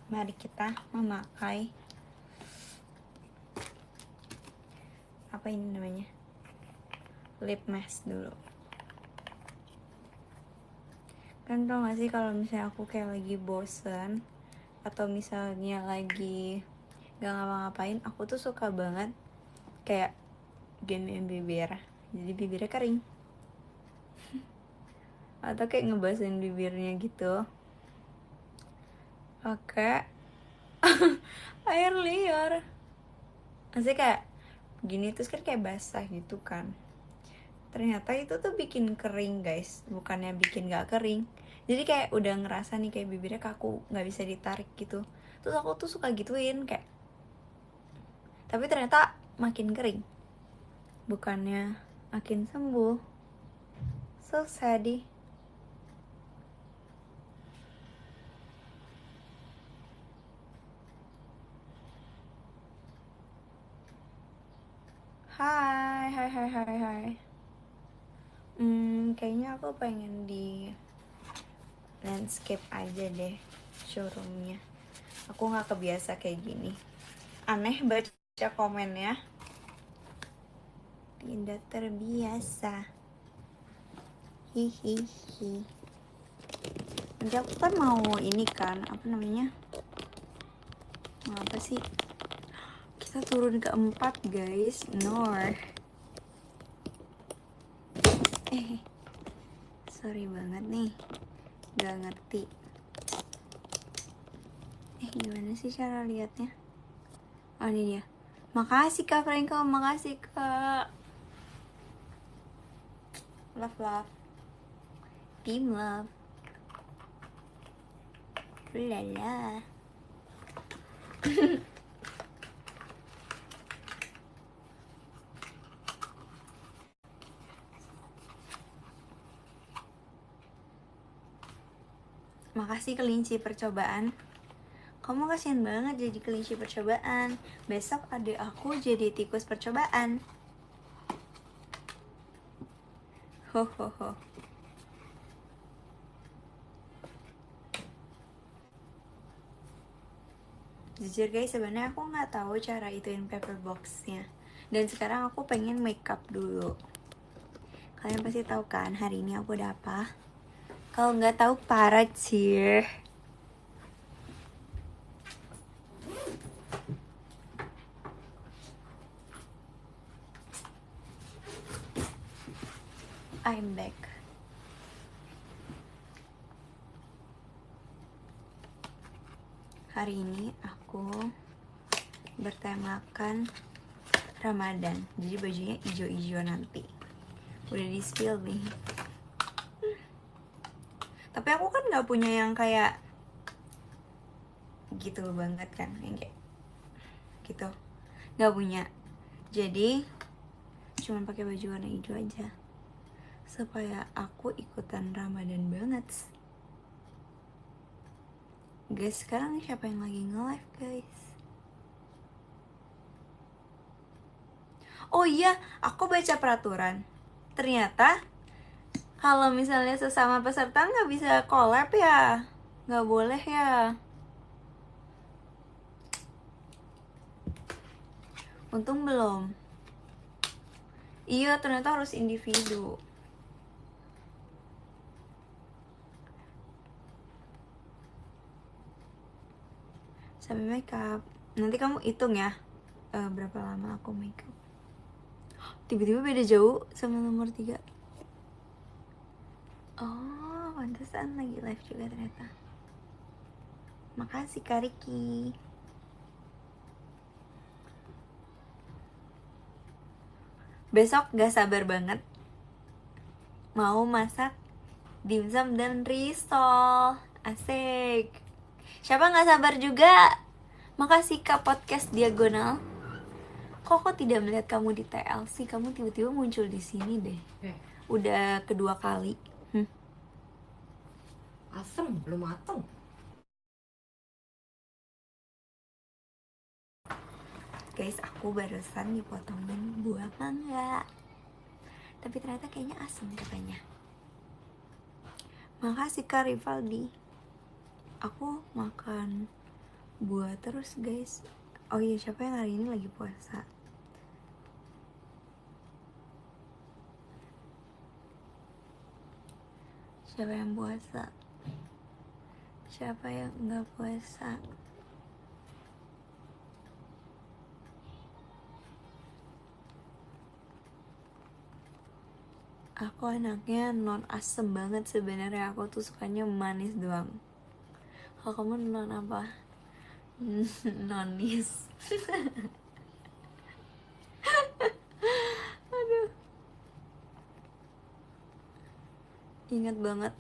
mari kita memakai apa ini namanya, lip mask dulu. Kan tau gak sih kalau misalnya aku kayak lagi bosen atau misalnya lagi gak ngapa-ngapain, aku tuh suka banget kayak gedein bibir, jadi bibirnya kering atau kayak ngebasahin bibirnya gitu pakai air liur. Maksudnya kayak gini terus kan kayak basah gitu kan, ternyata itu tuh bikin kering guys, bukannya bikin gak kering. Jadi kayak udah ngerasa nih kayak bibirnya kaku, gak bisa ditarik gitu. Terus aku tuh suka gituin kayak, tapi ternyata makin kering, bukannya makin sembuh. So saddy. Hai. Kayaknya aku pengen di landscape aja deh showroomnya. Aku nggak kebiasa kayak gini. Aneh baca komennya. Tidak terbiasa. Hihihi. Nanti aku kan mau ini kan, apa namanya? Mau apa sih? Kita turun ke 4 guys. North. Sorry banget nih. Gak ngerti. Gimana sih cara liatnya? Oh ini dia. Makasih Kak Franco, makasih Kak. Love. Team love. Lala. Makasih kelinci percobaan. Kamu kasihan banget jadi kelinci percobaan. Besok adik aku jadi tikus percobaan. Ho. Jujur guys, sebenarnya aku nggak tahu cara ituin paper boxnya. Dan sekarang aku pengen makeup dulu. Kalian pasti tahu kan hari ini aku udah apa? Kalau nggak tahu parah sih. I'm back. Hari ini aku bertemakan Ramadan. Jadi bajunya hijau-hijau nanti. Udah di spill nih. Tapi aku kan nggak punya yang kayak gitu banget kan, yang kayak gitu. Nggak punya. Jadi cuman pakai baju warna hijau aja. Supaya aku ikutan Ramadan banget. Guys, sekarang siapa yang lagi nge-live guys? Oh iya, aku baca peraturan. Ternyata kalau misalnya sesama peserta nggak bisa collab ya, nggak boleh ya. Untung belum. Iya, ternyata harus individu. Sampai makeup. Nanti kamu hitung ya berapa lama aku makeup. Tiba-tiba beda jauh sama nomor 3. Oh, pantesan lagi live juga ternyata. Makasih Kak Riki. Besok gak sabar banget mau masak dimsum dan risol. Asik. Siapa gak sabar juga? Makasih Kak Podcast Diagonal. Kok tidak melihat kamu di TLC? Kamu tiba-tiba muncul di sini deh. Udah kedua kali. Asem, belum mateng. Guys, aku barusan dipotongin buah mangga. Tapi ternyata kayaknya asam katanya. Makasih Kak Rivaldi. Aku makan buah terus guys. Oh iya, siapa yang hari ini lagi puasa? Siapa yang puasa? Siapa yang nggak puasa? Aku anaknya non asem banget sebenarnya. Aku tuh sukanya manis doang. Kalau kamu non apa? Nonis. Aduh, ingat banget.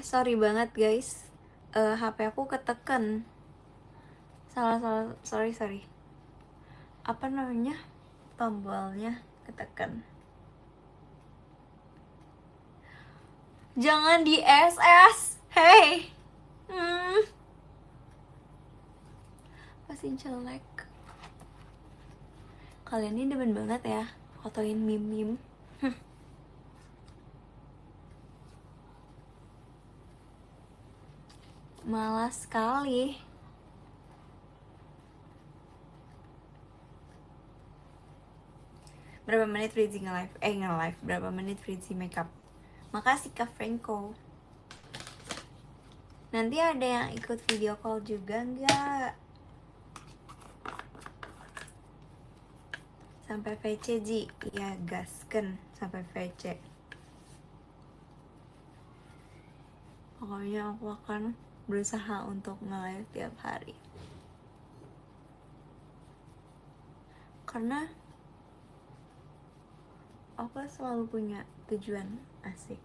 Sorry banget guys. HP aku keteken. Salah. Sorry. Apa namanya? Tombolnya keteken. Jangan di SS. Hey. Pasti jelek. Kalian ini demen banget ya fotoin meme-meme. Malas sekali. Berapa menit Fritzy nge-live? Nge-live. Berapa menit Fritzy makeup? Makasih Kak Franco. Nanti ada yang ikut video call juga nggak? Sampai VC Ji. Iya gasken sampai VC. Pokoknya aku akan berusaha untuk nge-live tiap hari. Karena aku selalu punya tujuan asik.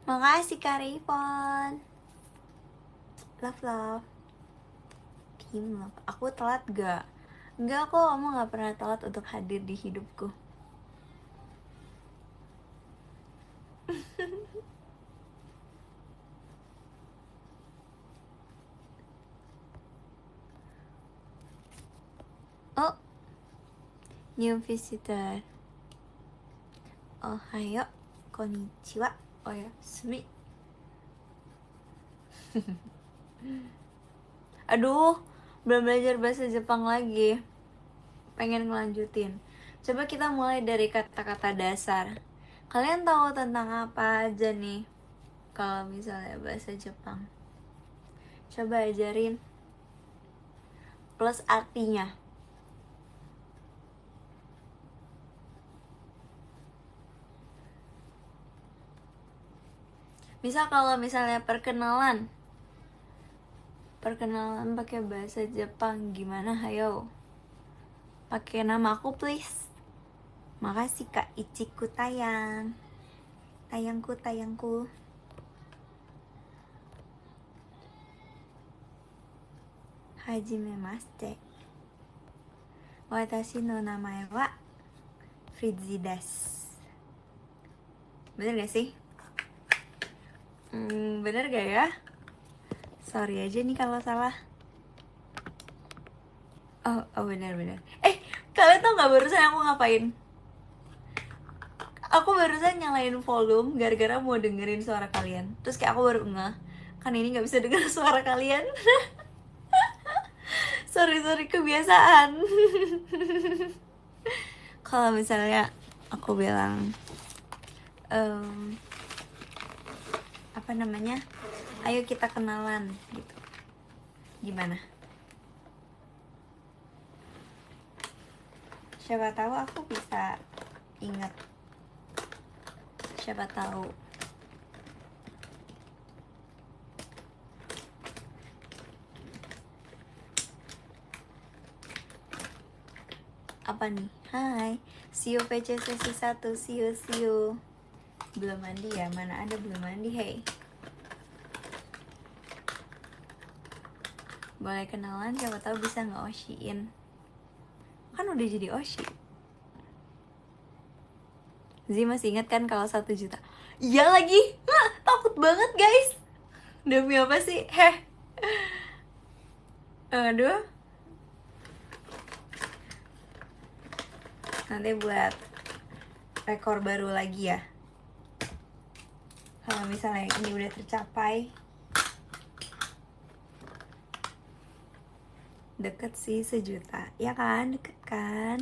Makasih Kak Rifon. Love. Team love. Aku telat gak? Enggak kok, kamu gak pernah telat untuk hadir di hidupku. Oh, new visitor. Ohayo, konnichiwa, oyasumi. Aduh, belum belajar bahasa Jepang lagi. Pengen ngelanjutin. Coba kita mulai dari kata-kata dasar. Kalian tahu tentang apa aja nih kalau misalnya bahasa Jepang? Coba ajarin. Plus artinya. Misal kalau misalnya perkenalan pakai bahasa Jepang gimana? Hayo. Pakai nama aku please. Makasih Kak Ichiku tayang. Tayangku. Hajimemashite. Watashi no namae wa Fritzy desu. Bener gak sih? Bener gak ya? Sorry aja nih kalau salah. Oh bener. Kalian tau gak barusan aku ngapain? Aku barusan nyalain volume gara-gara mau dengerin suara kalian. Terus kayak aku baru ngeh, kan ini gak bisa denger suara kalian. Sorry kebiasaan. Kalau misalnya aku bilang apa namanya, ayo kita kenalan gitu, gimana? Siapa tahu aku bisa ingat. Siapa tahu. Apa nih? Hai, see you PC sesi 1. See you. Belum mandi ya? Mana ada belum mandi, hey. Boleh kenalan, siapa tahu bisa nge-oshiin. Kan udah jadi oshi. Zee masih ingat kan kalau 1 juta? Iya lagi. Hah, takut banget guys. Demi apa sih? Aduh. Nanti buat rekor baru lagi ya. Kalau misalnya ini udah tercapai. Deket sih 1 juta. Ya kan? Deket kan?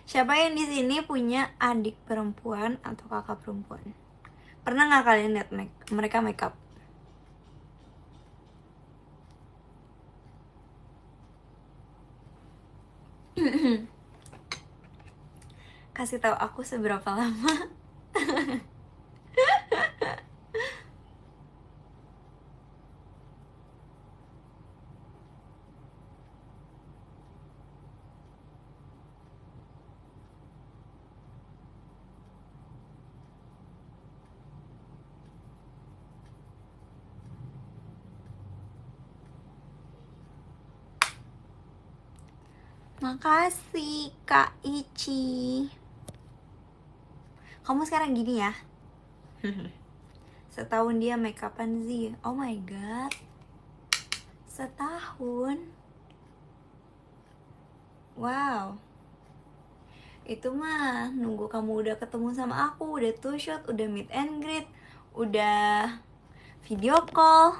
Siapa yang di sini punya adik perempuan atau kakak perempuan? Pernah nggak kalian lihat mereka make up? Kasih tahu aku seberapa lama. Makasih Kak Ici. Kamu sekarang gini ya. Setahun dia make upan sih. Oh my god. Setahun. Wow. Itu mah nunggu kamu udah ketemu sama aku, udah two shot, udah meet and greet, udah video call,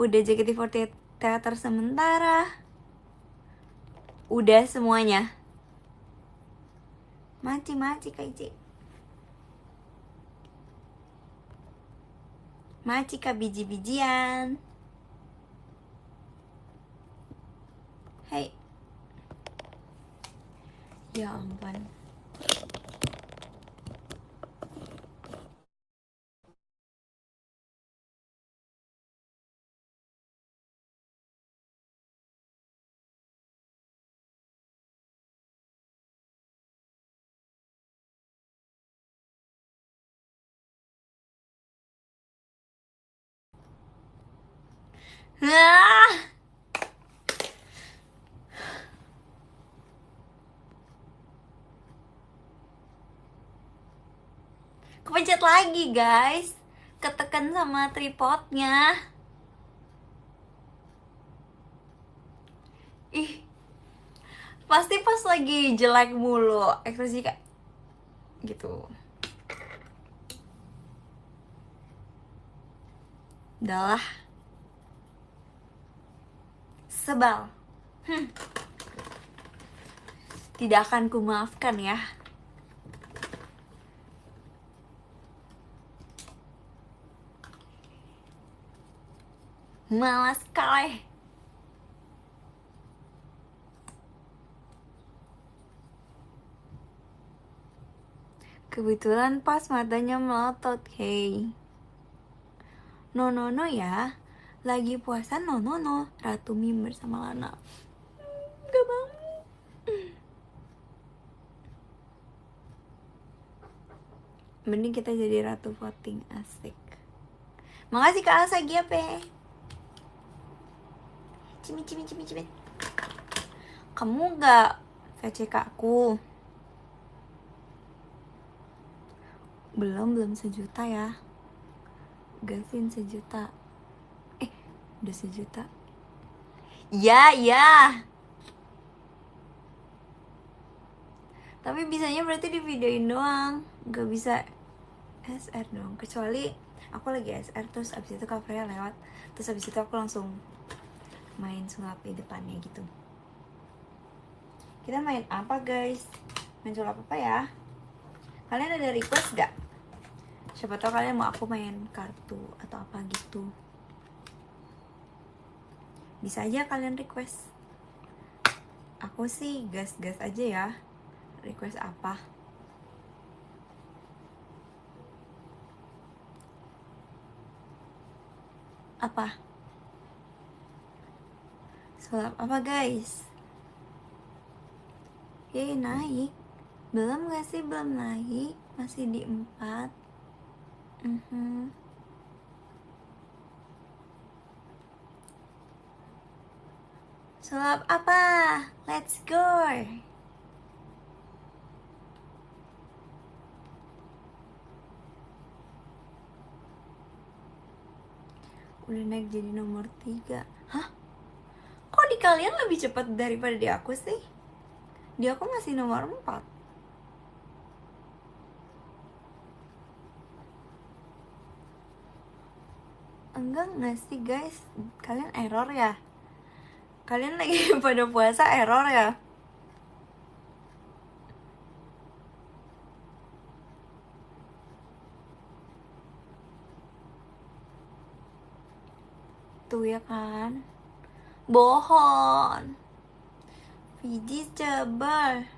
udah JKT48 teater sementara, udah semuanya. Maci Kak Ici. Maci Kak biji-bijian. Hai. Ya ampun. Ah! Kepencet lagi guys. Ketekan sama tripodnya. Ih, pasti pas lagi jelek mulu ekspresi kayak gitu. Udahlah. Sebal. Tidak akan kumaafkan ya. Malas sekali. Kebetulan pas matanya melotot. Hey. No no no ya. Lagi puasa no no no. Ratu Mim bersama Lana. Gak mau. Mending kita jadi ratu voting. Asik. Makasih Kak Alsa Giape. Cimit. Kamu gak VCK aku? Belum 1 juta ya. Gasin 1 juta. Udah 1 juta. Ya. Tapi bisanya berarti di videoin doang. Gak bisa SR dong. Kecuali aku lagi SR terus abis itu Kak Freya lewat. Terus abis itu aku langsung main sulap di depannya gitu. Kita main apa guys? Main sulap apa ya? Kalian ada request gak? Siapa tahu kalian mau aku main kartu atau apa gitu. Bisa aja kalian request. Aku sih gas-gas aja ya. Request apa? Apa? Sulap apa guys? Yeay, naik. Belum gak sih? Belum naik. Masih di 4. Sulap apa? Let's go. Udah naik jadi nomor 3. Hah? Kok di kalian lebih cepat daripada di aku sih? Di aku masih nomor 4. Enggak sih guys? Kalian error ya? Kalian lagi pada puasa error ya? Tuh ya kan? Bohong. Fiji cebal.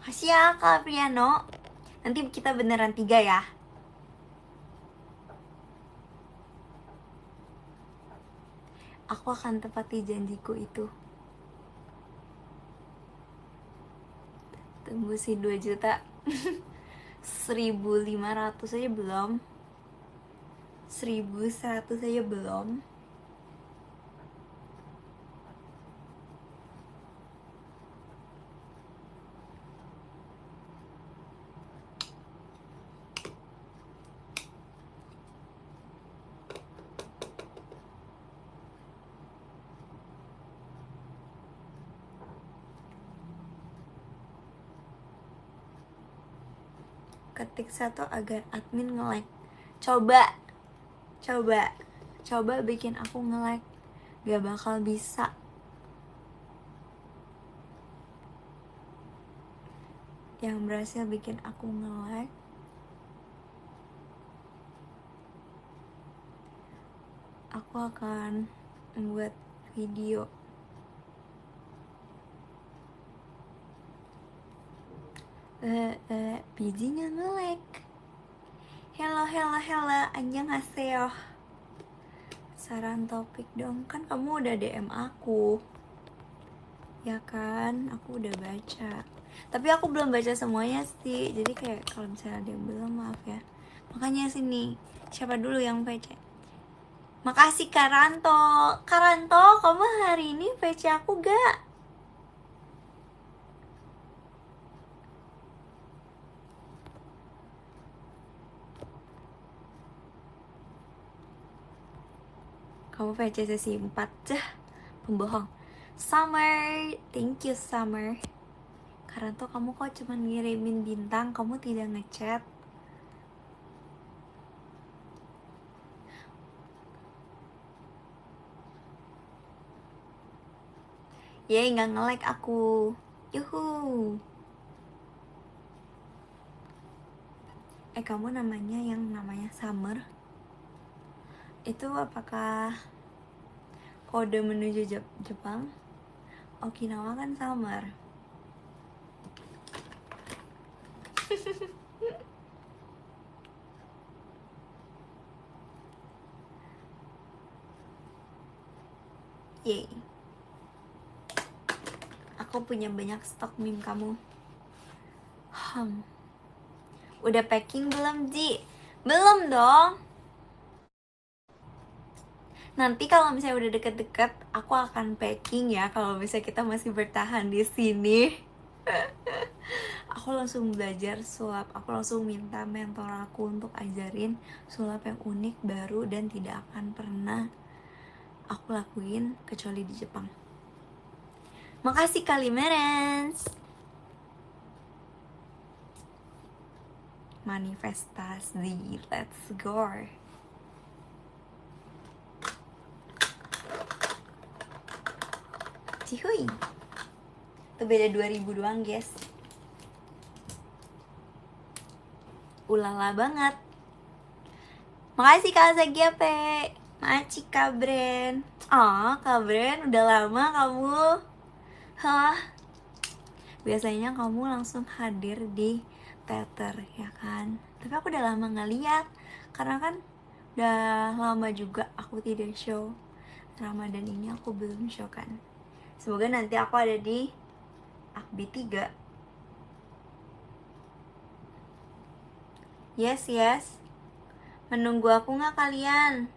Kasih ya Kak Priano. Nanti kita beneran 3 ya. Aku akan tepati janjiku itu. Tunggu si 2 juta. 1.500 aja belum. 1.100 aja belum. Ketik 1 agar admin nge-like. Coba bikin aku nge-like. Gak bakal bisa. Yang berhasil bikin aku nge-like, aku akan membuat video. Biji gak nge-like. Hello, annyeonghaseyo. Saran topik dong, kan kamu udah DM aku. Ya kan, aku udah baca. Tapi aku belum baca semuanya sih. Jadi kayak kalau misalnya ada yang belum, maaf ya. Makanya sini, siapa dulu yang PC? Makasih Karanto. Karanto, kamu hari ini PC aku gak? Kamu PC sesi 4. Pembohong. Summer, thank you Summer. Karanto, kamu kok cuma ngirimin bintang, kamu tidak ngechat. Yeay, gak nge-like aku. Yuhu. Kamu namanya yang namanya Summer, itu apakah kode menuju Jepang? Okinawa kan Summer. Yeay. Aku punya banyak stok meme kamu. Udah packing belum, Ji? Belum dong. Nanti kalau misalnya udah deket-deket, aku akan packing ya. Kalau misalnya kita masih bertahan di sini. Aku langsung belajar sulap. Aku langsung minta mentor aku untuk ajarin sulap yang unik, baru, dan tidak akan pernah aku lakuin kecuali di Jepang. Makasih Kalimerens. Manifestasi, let's go. Cihuy. Itu beda 2000 doang, guys. Ulala banget. Makasih Kak Zagiape. Maci Kabren. Oh, Kabren, udah lama kamu. Hah? biasanya kamu langsung hadir di teater ya kan. Tapi aku udah lama nggak lihat karena kan udah lama juga aku tidak show. Ramadan ini aku belum show kan. Semoga nanti aku ada di Akbi 3. Yes, yes. Menunggu aku nggak kalian?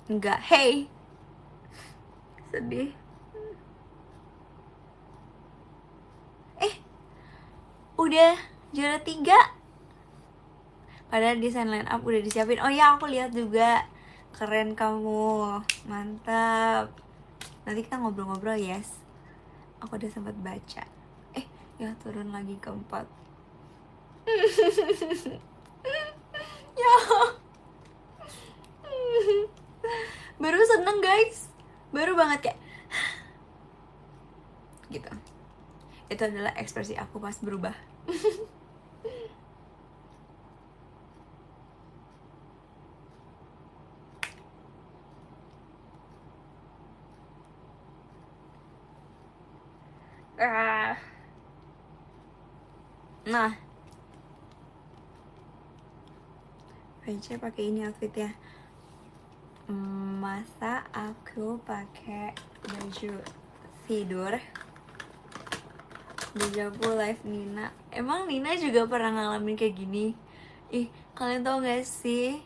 Enggak, hey. Sedih. Udah juara 3. Padahal desain line up udah disiapin. Oh ya, aku lihat juga. Keren kamu. Mantap. Nanti kita ngobrol-ngobrol, yes. Aku udah sempat baca. Ya turun lagi ke 4. Ya. Baru seneng, guys. Baru banget kayak gitu. Itu adalah ekspresi aku pas berubah. Nah, VC pakai ini outfitnya. Masa aku pakai baju tidur Dejavu live Nina. Emang Nina juga pernah ngalamin kayak gini? Kalian tau gak sih,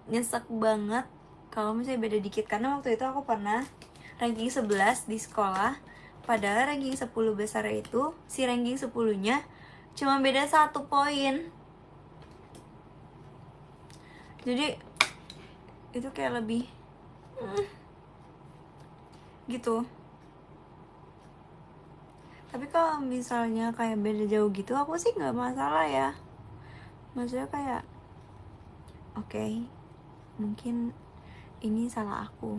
nyesek banget kalau misalnya beda dikit. Karena waktu itu aku pernah ranking 11 di sekolah, padahal ranking 10 besar itu, si ranking 10-nya cuma beda 1 poin. Jadi itu kayak lebih gitu. Tapi kalau misalnya kayak beda jauh gitu, aku sih nggak masalah ya. Maksudnya kayak oke, mungkin ini salah aku.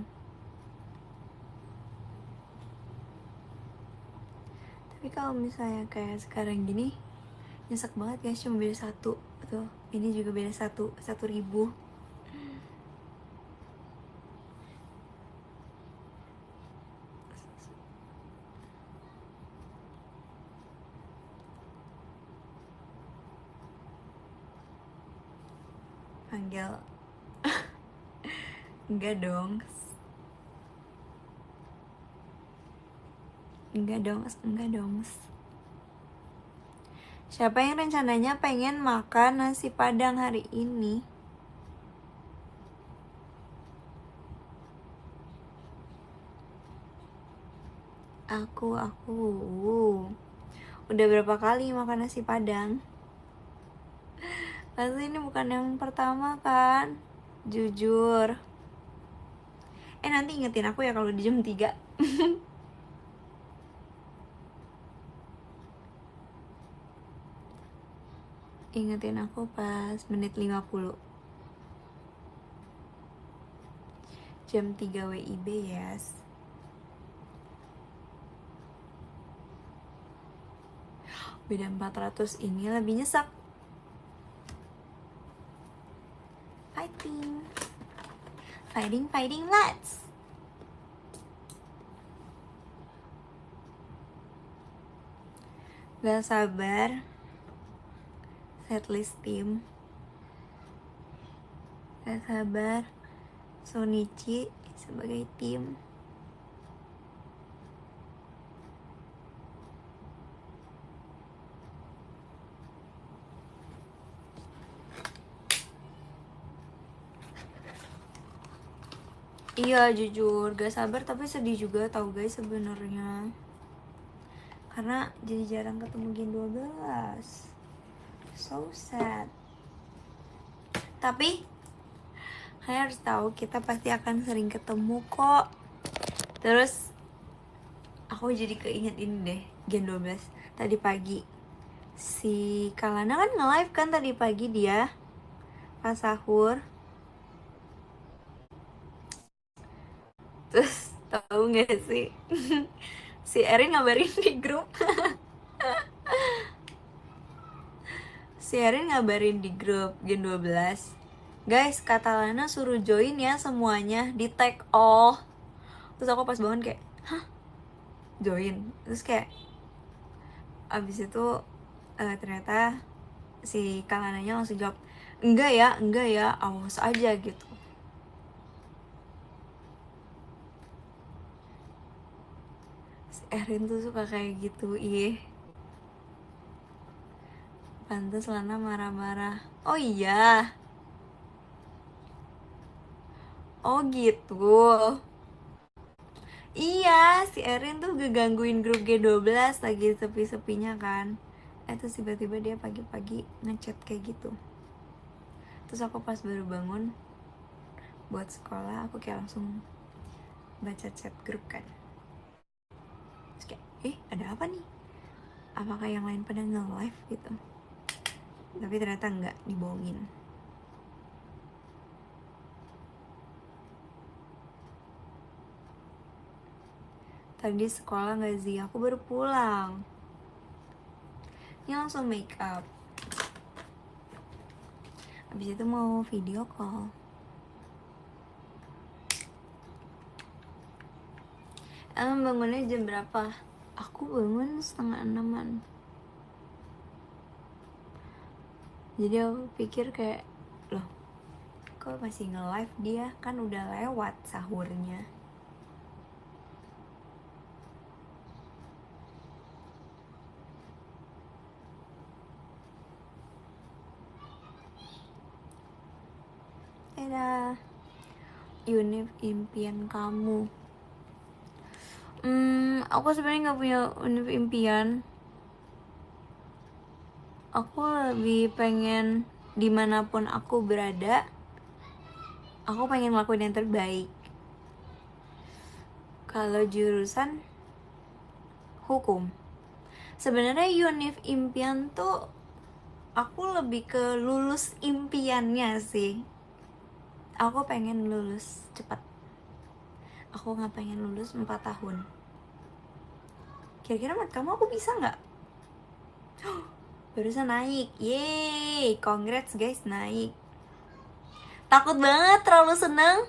Tapi kalau misalnya kayak sekarang gini, nyesek banget guys, cuma beda 1. Tuh, ini juga beda 1.000. Panggil. Enggak dong. Siapa yang rencananya pengen makan nasi padang hari ini? Aku udah berapa kali makan nasi padang? Pasti ini bukan yang pertama kan? Jujur. Nanti ingetin aku ya kalau di jam 3. Ingetin aku pas menit 50. Jam 3 WIB, yes. Beda 400 ini lebih nyesek. Fighting, let's. Gak sabar setlist tim. Gak sabar Sonichi sebagai tim. Iya jujur gak sabar, tapi sedih juga tau guys sebenarnya. Karena jadi jarang ketemu Gen 12. So sad. Tapi kalian harus tahu kita pasti akan sering ketemu kok. Terus aku jadi keinget ini deh, Gen 12 tadi pagi. Si Kalana kan nge-live kan tadi pagi dia pas sahur. Terus tahu nggak sih si Erin ngabarin di grup. Si Erin ngabarin di grup Gen 12, guys kata Lana suruh join ya semuanya, di tag all. Terus aku pas bangun kayak, hah, join. Terus kayak abis itu ternyata si Kak Lananya langsung jawab, enggak ya, awas aja gitu. Si Erin tuh suka kayak gitu, ih. Pantes Lana marah-marah. Oh iya, oh gitu. Iya, si Erin tuh ngegangguin grup G12 lagi sepi-sepinya kan. Terus tiba-tiba dia pagi-pagi ngechat kayak gitu. Terus aku pas baru bangun buat sekolah, aku kayak langsung baca chat grup kan. Terus kayak, ada apa nih? Apakah yang lain pada nge-live gitu? Tapi ternyata enggak, dibohongin. Tadi sekolah gak sih? Aku baru pulang. Ini langsung make up. Habis itu mau video call. Emang bangunnya jam berapa? Aku bangun 5:30-an. Jadi aku pikir kayak, loh, kok masih nge-live dia? Kan udah lewat sahurnya. Dadah. Univ impian kamu. Aku sebenarnya nggak punya univ impian. Aku lebih pengen dimanapun aku berada, aku pengen ngelakuin yang terbaik. Kalau jurusan hukum, sebenarnya univ impian tuh aku lebih ke lulus impiannya sih. Aku pengen lulus cepat. Aku nggak pengen lulus 4 tahun. Kira-kira menurut kamu aku bisa nggak? Barusan naik, yeay, congrats guys, naik. Takut banget, terlalu seneng.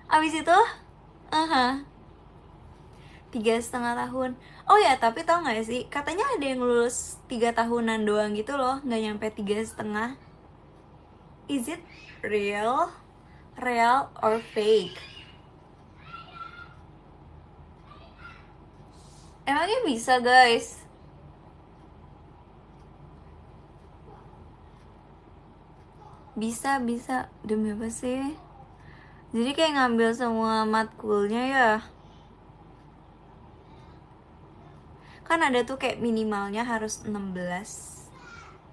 Abis itu, 3,5 tahun. Oh ya, tapi tau gak sih, katanya ada yang lulus 3 tahunan doang gitu loh, nggak nyampe 3,5. Is it real? Real or fake? Emangnya bisa guys? Bisa. Demi apa sih? Jadi kayak ngambil semua matkulnya ya? Kan ada tuh kayak minimalnya harus 16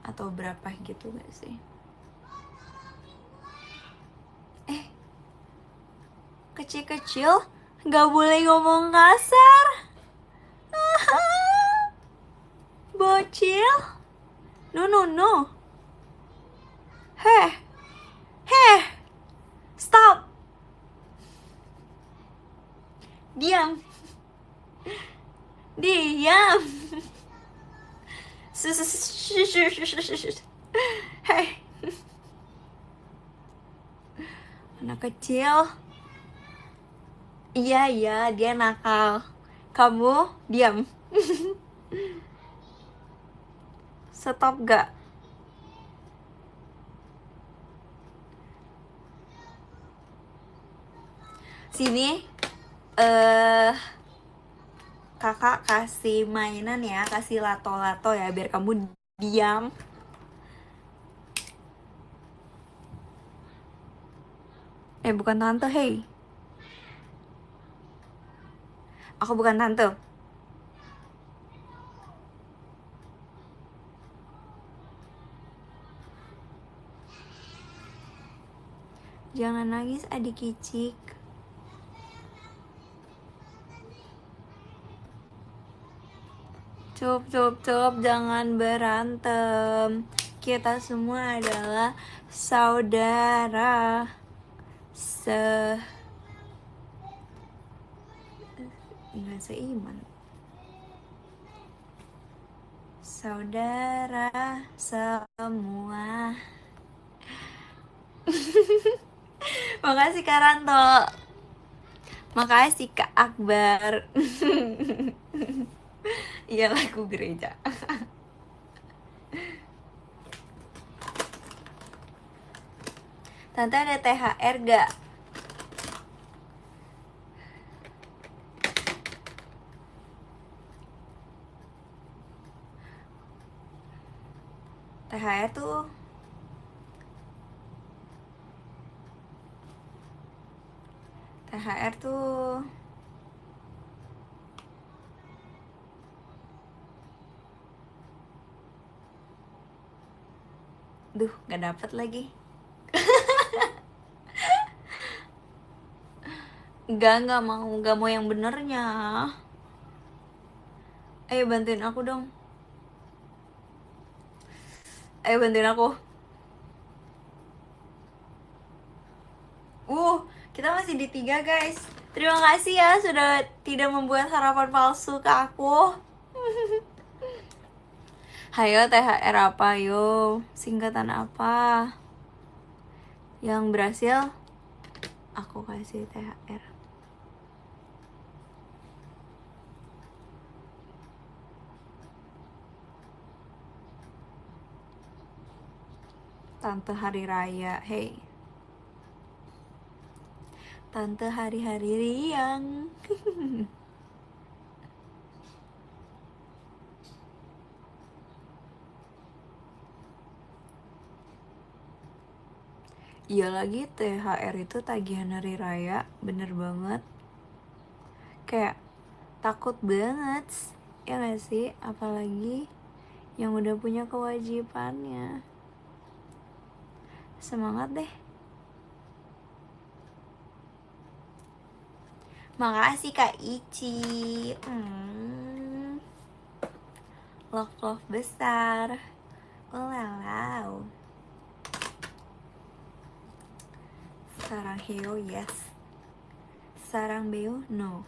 atau berapa gitu gak sih? Kecil-kecil gak boleh ngomong kasar. Bocil. No. Heh. Stop. Diam. Heh. Anak kecil. Iya, dia nakal. Kamu diam. Stop gak? Sini. Kakak kasih mainan ya, kasih lato-lato ya, biar kamu diam. Bukan tante, hey. Aku bukan tante. Jangan nangis adik kicik. Cup, jangan berantem. Kita semua adalah saudara. Nggak seiman. Saudara semua. Makasih Karanto. Makasih Kak Akbar. Iya, lagu gereja. Tante ada THR gak? THR tuh THR tuh duh, gak dapet lagi. Gak mau yang benernya. Ayo bantuin aku dong. Ayo bantuin aku. Kita masih di 3 guys. Terima kasih ya sudah tidak membuat harapan palsu ke aku. Hayo THR apa yo? Singkatan apa? Yang berhasil aku kasih THR. Tante hari raya, hey. Tante hari-hari riang. Iya lagi, THR itu tagihan hari raya, bener banget. Kayak takut banget, ya gak sih? Apalagi yang udah punya kewajibannya. Semangat deh. Makasih Kak Ici. Love besar. Wow. Sarang heo yes. Sarang beo no.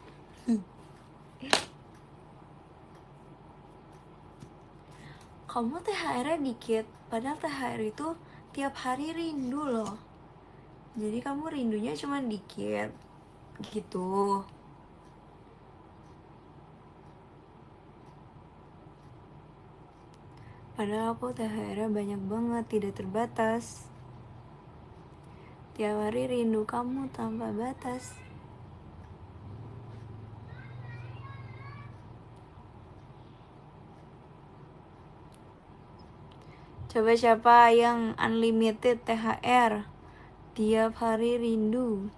Kamu THR-nya dikit, padahal THR itu tiap hari rindu loh. Jadi kamu rindunya cuma dikit gitu. Padahal aku THR-nya banyak banget, tidak terbatas. Tiap hari rindu kamu tanpa batas. Coba siapa yang unlimited THR? Tiap hari rindu.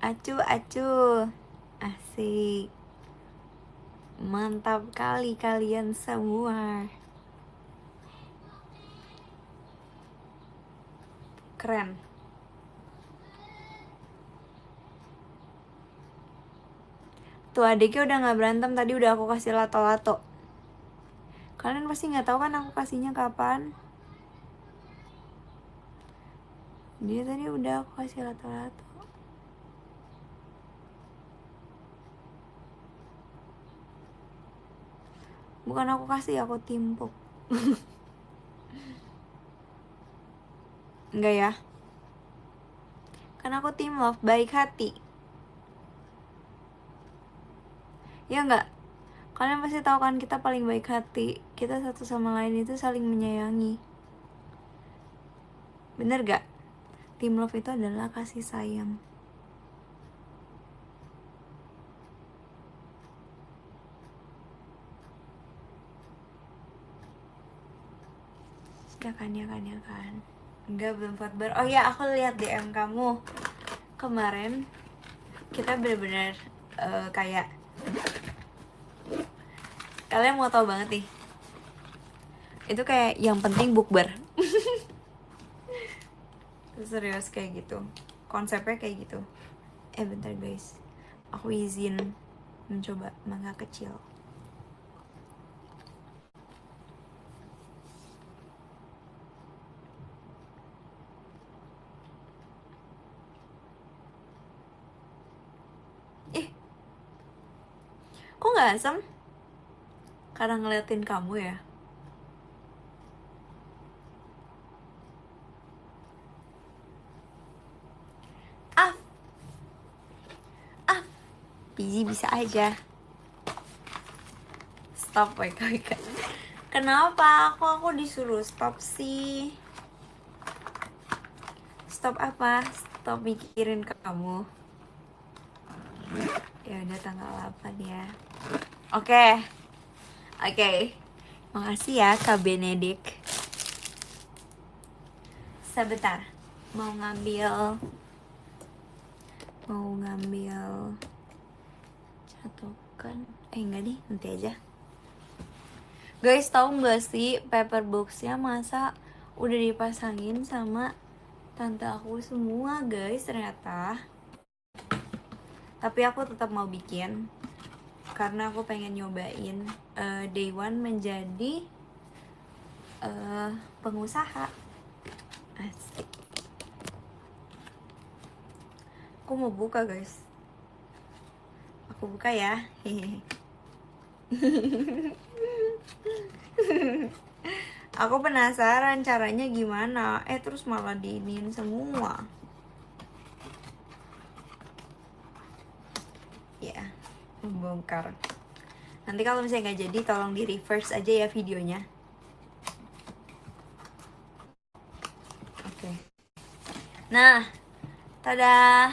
Acu. Asik. Mantap kali kalian semua. Keren. Tuh adiknya udah gak berantem, tadi udah aku kasih lato-lato. Kalian pasti gak tahu kan aku kasihnya kapan. Dia tadi udah aku kasih lato-lato. Bukan aku kasih, aku timpuk. Enggak ya? Kan aku tim love, baik hati. Ya enggak? Kalian pasti tahu kan kita paling baik hati. Kita satu sama lain itu saling menyayangi. Bener gak? Tim love itu adalah kasih sayang. Ya kan. Enggak, belum fakbar. Oh ya, aku lihat DM kamu kemarin. Kita bener-bener kayak, kalian mau tahu banget nih, itu kayak yang penting bukber. Serius kayak gitu, konsepnya kayak gitu. Bentar guys, aku izin mencoba manga kecil. Kok nggak asem? karena ngeliatin kamu ya. Ah, Biji bisa aja. Stop, Weka. Kenapa aku disuruh stop sih? Stop apa? Stop mikirin kamu. Ya udah tanggal 8 ya. Oke. Makasih ya Kak Benedik. Sebentar. Mau ngambil catokan. Enggak nih, nanti aja. Guys, tahu nggak sih paper boxnya masa udah dipasangin sama tante aku semua, guys, ternyata. Tapi aku tetap mau bikin karena aku pengen nyobain day one menjadi pengusaha. Asik. Aku mau buka, guys. Aku buka ya. Aku penasaran caranya gimana. Terus malah diinin semua. Ya, membongkar. Nanti kalau misalnya nggak jadi, tolong di reverse aja ya videonya. Oke. Nah, tada.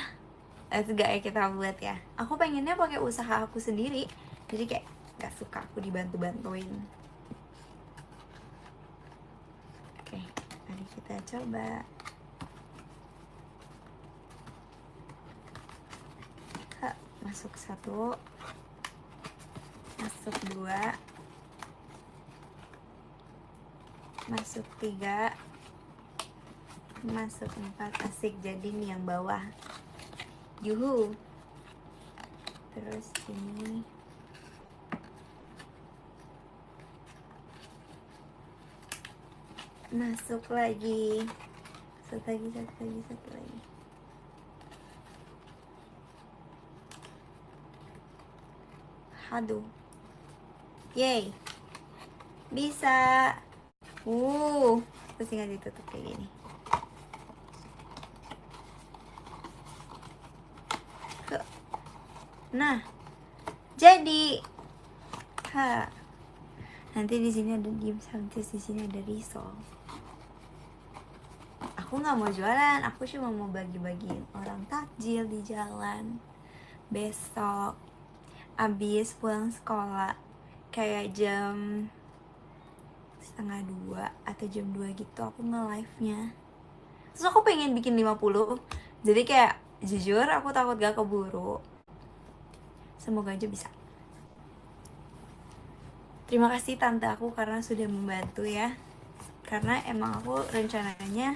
Let's go ya, kita buat ya. Aku pengennya pakai usaha aku sendiri. Jadi kayak gak suka aku dibantu-bantuin. Oke, mari kita coba. Masuk 1, masuk 2, masuk 3, masuk 4. Asik, jadi nih yang bawah. Yuhu. Terus ini masuk lagi. Satu lagi. Aduh. Yay. Bisa. Terus tinggal ditutup kayak gini. Nah, jadi. Nanti di sini ada dimsum, di sini ada risol. Aku nggak mau jualan, aku cuma mau bagi-bagiin orang takjil di jalan. Besok abis pulang sekolah kayak jam 1:30 atau jam 2 gitu aku nge-live-nya. Terus aku pengen bikin 50. Jadi kayak jujur aku takut gak keburu. Semoga aja bisa. Terima kasih tante aku karena sudah membantu ya. Karena emang aku rencananya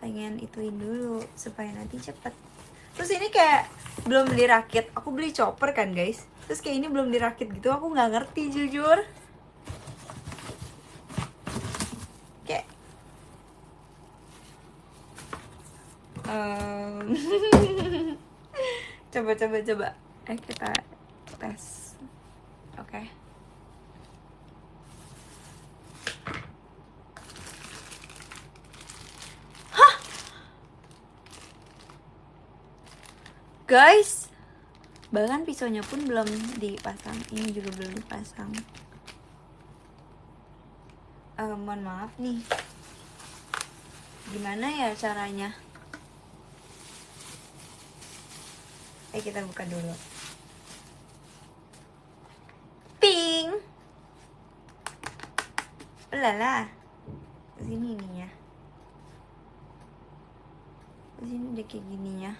pengen ituin dulu supaya nanti cepet. Terus ini kayak belum dirakit. Aku beli chopper kan guys. Terus kayak ini belum dirakit gitu. Aku gak ngerti jujur. Kayak coba. Kita tes. Oke. Guys, bahkan pisaunya pun belum dipasang. Ini juga belum dipasang. Mohon maaf nih. Gimana ya caranya? Kita buka dulu. Ping. Lala. Sini ininya. Sini udah kayak gininya.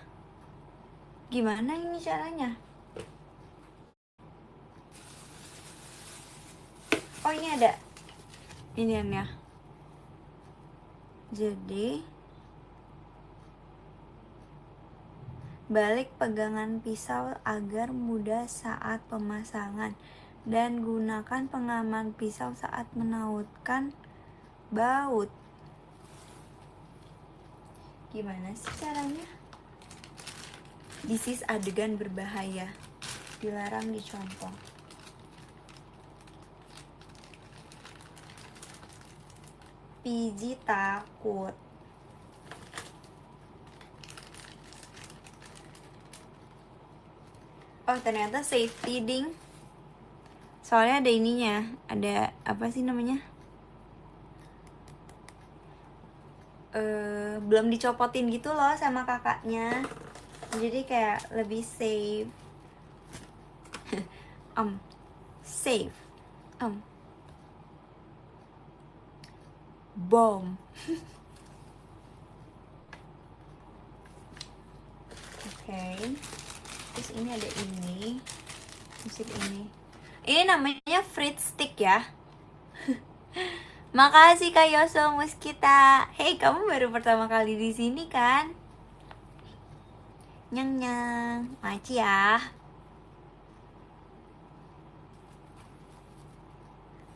Gimana ini caranya? Oh, ini ada iniannya. Jadi balik pegangan pisau agar mudah saat pemasangan dan gunakan pengaman pisau saat menautkan baut. Gimana sih caranya? This is adegan berbahaya. Dilarang dicontoh. PG takut. Oh ternyata safety ding. Soalnya ada ininya. Ada apa sih namanya? Belum dicopotin gitu loh sama kakaknya. Jadi kayak lebih safe. Safe. Bomb. Oke. Terus ini ada ini. Musik ini. Ini namanya fruit stick ya. Makasih Kak Yoso Muskita. Hey, kamu baru pertama kali di sini kan? Nyang nyang. Maci ya.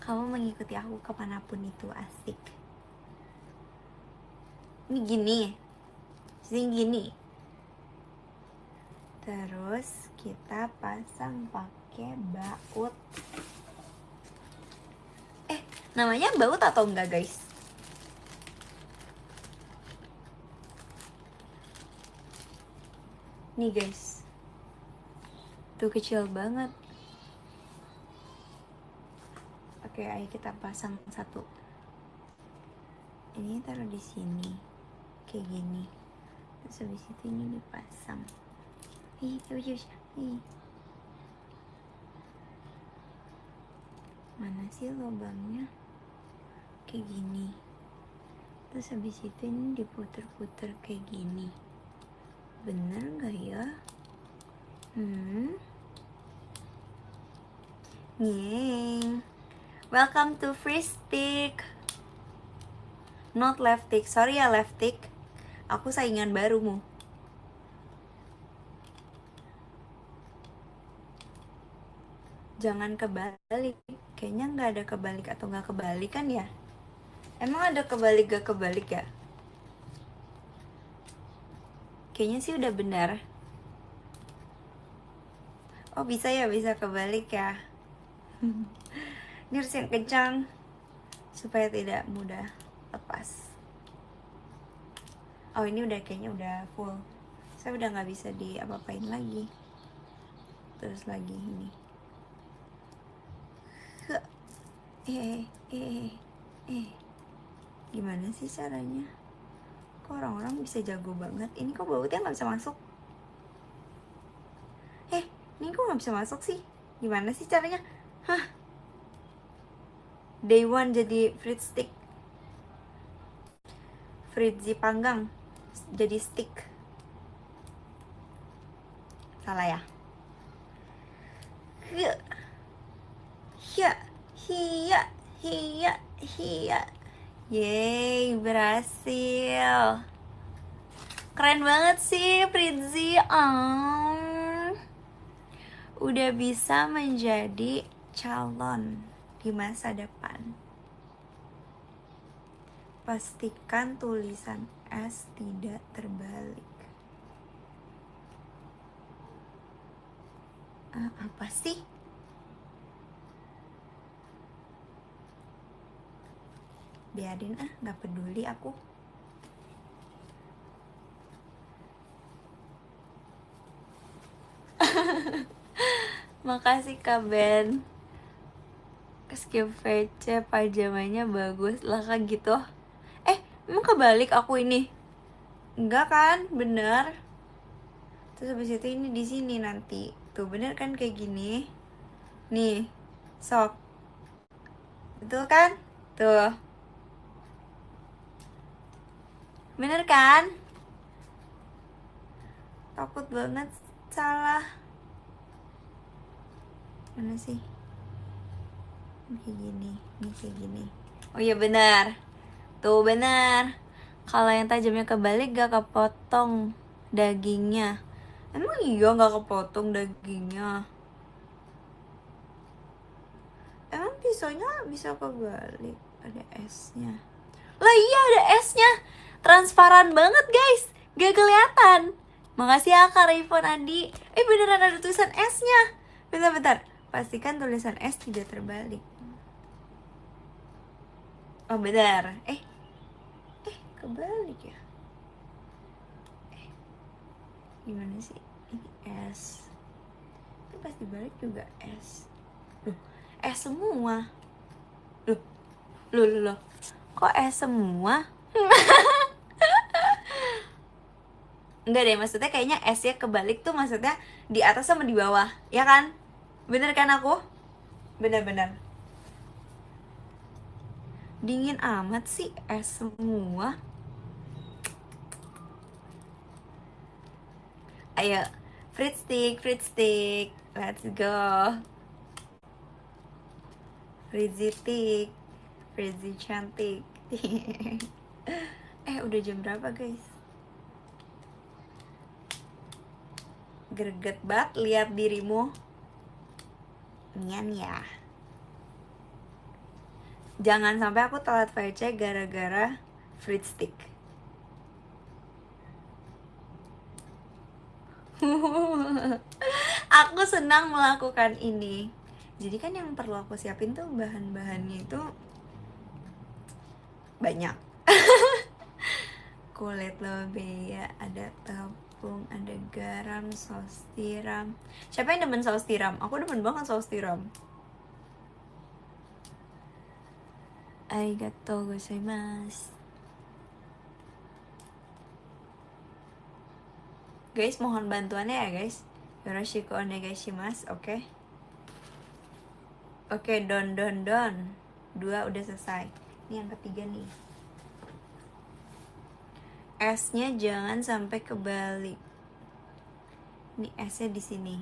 Kamu mengikuti aku kemanapun itu asik. Ini gini. Sini gini. Terus kita pasang pakai baut. Namanya baut atau enggak guys? Nih guys. Tuh kecil banget. Oke, ayo kita pasang satu. Ini taruh di sini. Kayak gini. Terus habis itu ini dipasang. Mana sih lubangnya? Kayak gini. Terus habis itu ini diputer-puter kayak gini. Bener gak ya? Nyeng. Welcome to Free Stick. Not left tick. Sorry ya left tick. Aku saingan barumu. Jangan kebalik. Kayaknya nggak ada kebalik atau nggak kebalik kan ya? Emang ada kebalik gak kebalik ya? Kayaknya sih udah benar. Oh bisa ya, bisa kebalik ya. Ini harus yang kencang supaya tidak mudah lepas. Oh ini udah kayaknya udah full. Saya udah nggak bisa diapa-apain lagi. Terus lagi ini. Gimana sih caranya? Kok orang-orang bisa jago banget? Ini kok bautnya nggak bisa masuk? Ini kok nggak bisa masuk sih? Gimana sih caranya? Day one jadi fruit stick. Fritzy panggang jadi stick. Salah ya? Hiya. Yeay, berhasil. Keren banget sih Fritzy. Udah bisa menjadi calon di masa depan. Pastikan tulisan S tidak terbalik. Apa sih? Biarin gak peduli aku. Makasih Kak Ben. Skip VC pajamanya bagus lah kan gitu. Emang kebalik aku ini? Enggak kan? Bener. Terus habis itu ini di sini nanti. Tuh bener kan kayak gini. Nih. Sok. Betul kan? Tuh. Bener kan? Takut banget salah. Mana sih? Ini kayak gini. Ini kayak gini. Oh iya benar. Tuh benar. Kalau yang tajamnya kebalik gak kepotong dagingnya. Emang iya gak kepotong dagingnya? Emang pisaunya bisa kebalik? Ada S-nya. Lah iya ada S-nya. Transparan banget guys. Gak kelihatan. Makasih ya Kak Raifon Andi. Beneran ada tulisan S-nya. Bentar. Pastikan tulisan S tidak terbalik. Oh benar. kebalik ya? Gimana sih? Ini S. Tapi pas dibalik juga S. Loh, S semua. Loh. Kok S semua? Enggak deh, maksudnya kayaknya S-nya kebalik tuh maksudnya di atas sama di bawah, ya kan? Bener kan aku? Bener-bener. Dingin amat sih, S semua. Ayo, fruit stick, let's go. Frizzy cantik. Udah jam berapa guys? Greget banget lihat dirimu. Nian ya. Jangan sampai aku telat VC gara-gara fruit stick. Aku senang melakukan ini. Jadi kan yang perlu aku siapin tuh bahan-bahannya itu banyak. Kulit lobea, ada tepung, ada garam, saus tiram. Siapa yang demen saus tiram? Aku demen banget saus tiram. Arigatou gozaimasu. Guys, mohon bantuannya ya guys. Yoroshiku onegaishimasu, oke? Oke, don. 2 udah selesai. Ini yang ketiga nih. S-nya jangan sampai kebalik. Ini S-nya di sini.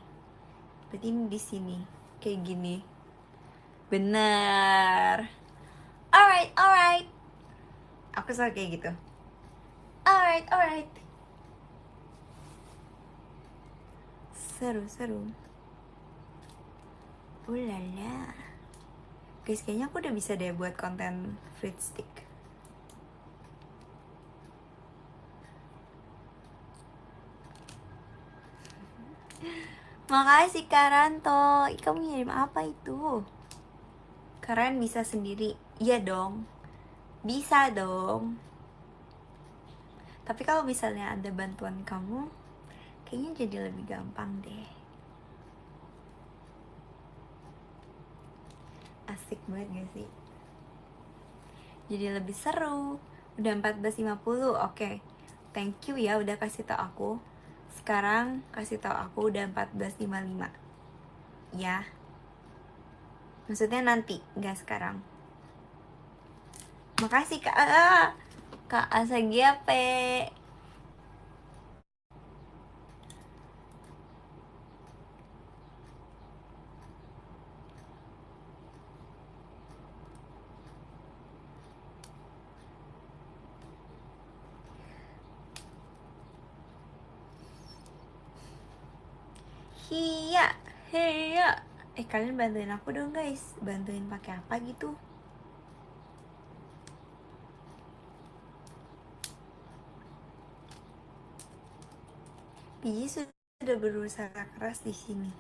Berarti ini di sini. Kayak gini. Benar. Alright. Aku suka kayak gitu. Alright. Seru. Ulala. Guys, kayaknya aku udah bisa deh buat konten fruit stick. Makasih Karanto. Kamu ngirim apa itu? Keren bisa sendiri. Iya dong. Bisa dong. Tapi kalau misalnya ada bantuan kamu, kayaknya jadi lebih gampang deh. Asik banget gak sih? Jadi lebih seru. Udah 14.50. Oke. Thank you ya udah kasih tau aku. Sekarang kasih tau aku udah 14.55. Ya. Maksudnya nanti, nggak sekarang. Makasih Kak. Kak Asagiape. Hiya. Kalian bantuin aku dong guys. Bantuin pakai apa gitu? Biji sudah berusaha keras di sini.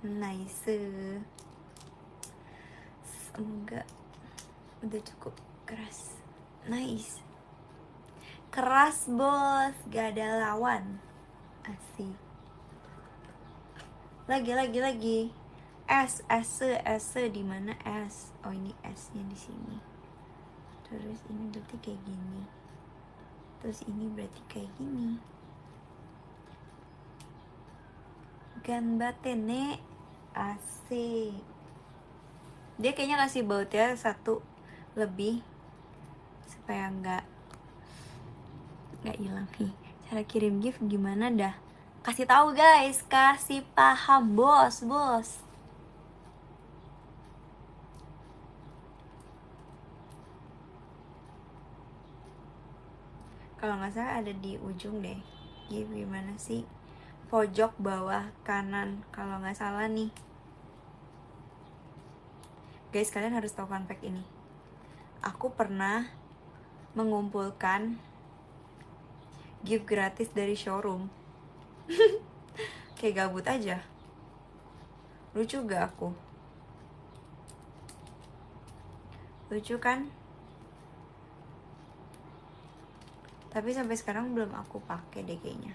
Nice. Semoga udah cukup keras. Nice. Keras bos, gak ada lawan. Asik. Lagi. S di mana S? Oh ini S-nya di sini. Terus ini berarti kayak gini. Terus ini berarti kayak gini. Ganbatene. Asik. Dia kayaknya kasih bautnya 1 lebih supaya nggak hilang nih. Cara kirim gift gimana dah? Kasih tahu guys, kasih paham bos. Kalau nggak salah ada di ujung deh. Gift gimana sih? Pojok bawah kanan kalau nggak salah nih. Guys, kalian harus tahu fun fact ini. Aku pernah mengumpulkan gift gratis dari showroom. Kayak gabut aja. Lucu gak aku? Lucu kan? Tapi sampai sekarang belum aku pakai deh kayaknya.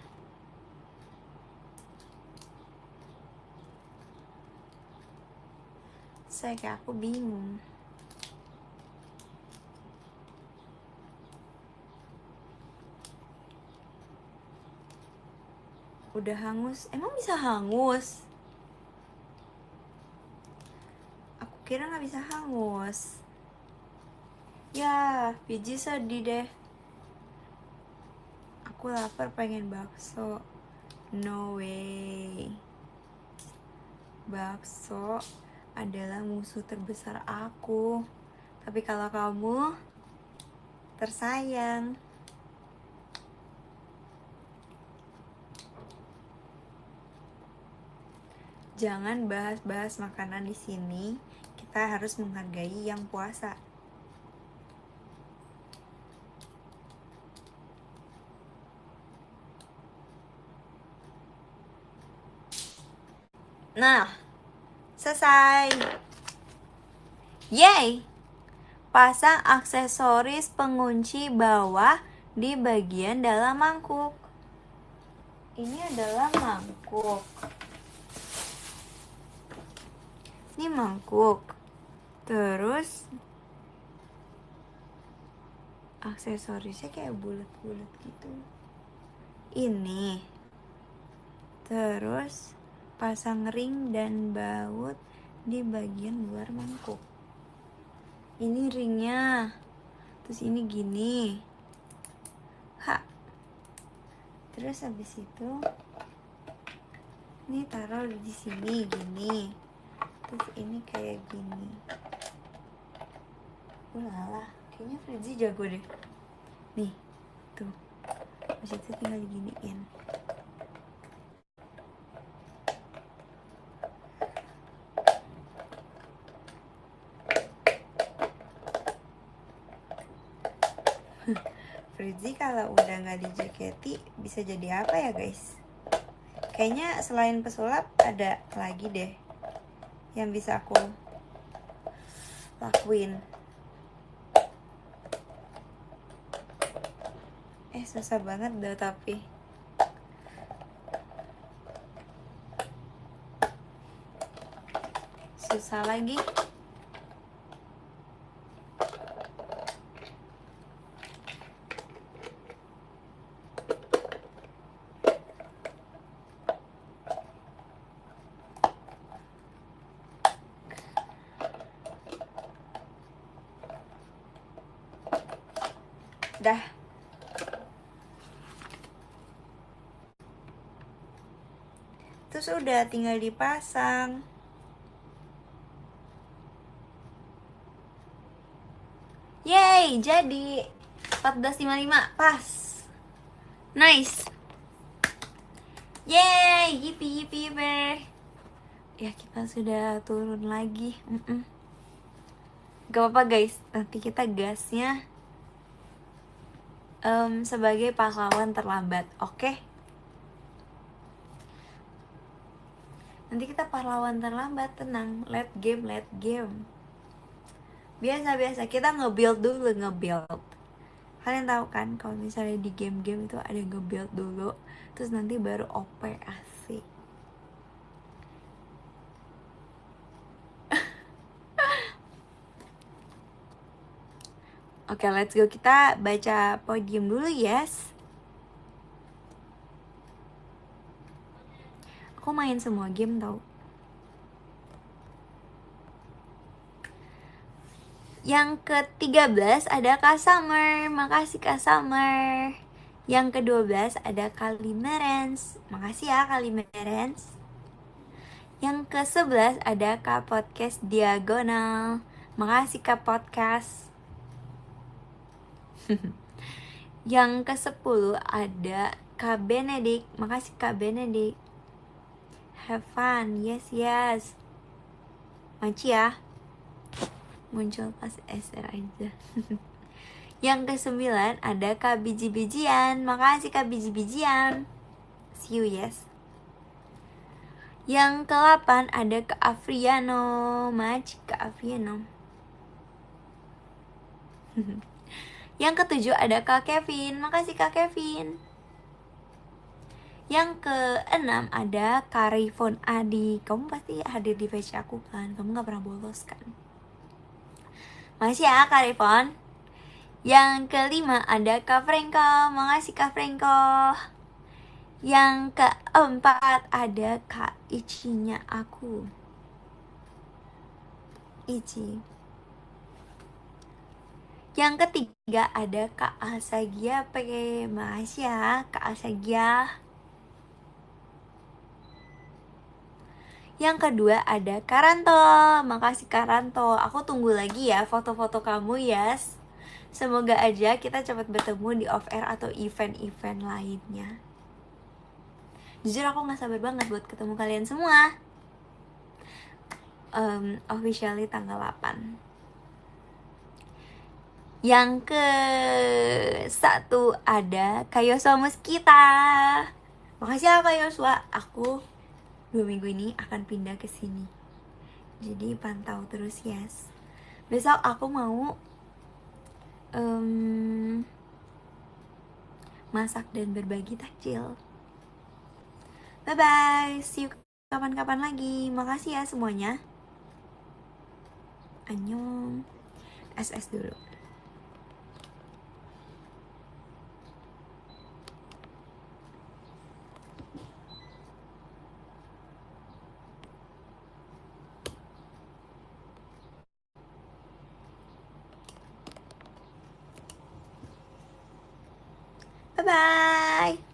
Kayak aku bingung. Udah hangus. Emang bisa hangus? Aku kira nggak bisa hangus. Ya, biji sedih deh. Aku lapar pengen bakso. No way. Bakso adalah musuh terbesar aku. Tapi kalau kamu tersayang. Jangan bahas-bahas makanan di sini. Kita harus menghargai yang puasa. Nah, selesai. Yay! Pasang aksesoris pengunci bawah di bagian dalam mangkuk. Ini adalah mangkuk. Ini mangkuk. Terus aksesorisnya kayak bulat-bulat gitu. Ini. Terus pasang ring dan baut di bagian luar mangkuk. Ini ringnya. Terus ini gini. Terus habis itu ini taruh di sini gini. Terus ini kayak gini. Ulala, kayaknya Fritzi jago deh. Nih, tuh. Habis itu tinggal diginiin. Fritzi kalau udah nggak dijaketi bisa jadi apa ya guys? Kayaknya selain pesulap ada lagi deh yang bisa aku lakuin. Susah banget dah tapi. Susah lagi. Dah. Terus udah tinggal dipasang. Yeay, jadi 14.55 pas. Nice. Yeay, yippee yippee yippee. Ya kita sudah turun lagi. Gak apa-apa guys, nanti kita gasnya sebagai pahlawan terlambat, oke? Nanti kita pahlawan terlambat, tenang. Let game. Biasa, kita nge-build dulu, Kalian tahu kan kalau misalnya di game-game itu ada nge-build dulu, terus nanti baru OP, asik. Oke, let's go. Kita baca podium dulu, yes. Aku main semua game tau. Yang ke-13 ada Kak Summer. Makasih Kak Summer. Yang ke-12 ada Kalimerens. Makasih ya Kalimerens. Yang ke-11 ada Kak Podcast Diagonal. Makasih Kak Podcast. Yang ke-10 ada Kak Benedict. Makasih Kak Benedict. Have fun. Yes. Manci ya. Muncul pas SR aja. Yang ke-9 ada Kak Biji-Bijian. Makasih Kak Biji-Bijian. See you, yes. Yang ke-8 ada Kak Afriano. Makasih Kak Afriano. Yang ketujuh ada Kak Kevin. Makasih Kak Kevin. Yang keenam ada Karifon Adi. Kamu pasti hadir di VC aku kan? Kamu gak pernah bolos kan? Makasih ya Karifon. Yang kelima ada Kak Franko. Makasih Kak Franko. Yang keempat ada Kak Ichinya aku. Ichi. Yang ketiga ada Kak Asagia P. Makasih ya Kak Asagia. Yang kedua ada Karanto. Makasih Karanto. Aku tunggu lagi ya foto-foto kamu, Yas. Semoga aja kita cepat bertemu di off air atau event-event lainnya. Jujur aku gak sabar banget buat ketemu kalian semua. Officially tanggal 8. Yang ke satu ada Kayoswa Muskita. Makasih ya Kayoswa. Aku 2 minggu ini akan pindah ke sini. Jadi pantau terus, yes. Besok aku mau masak dan berbagi takjil. Bye bye. See you kapan-kapan lagi. Makasih ya semuanya. Annyeong. SS dulu. Bye bye.